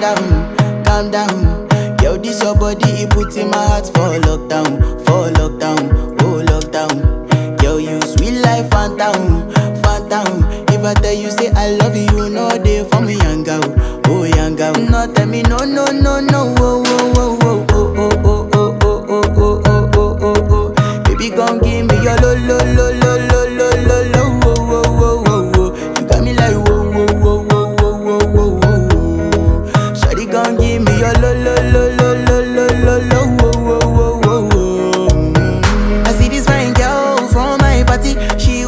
calm down. Yo, this your body, it put in my heart for lockdown, oh lockdown. Yo, you sweet life, phantom, phantom. If I tell you say I love you, no day for me, young girl, oh young girl. No tell me no, no, no, no, oh.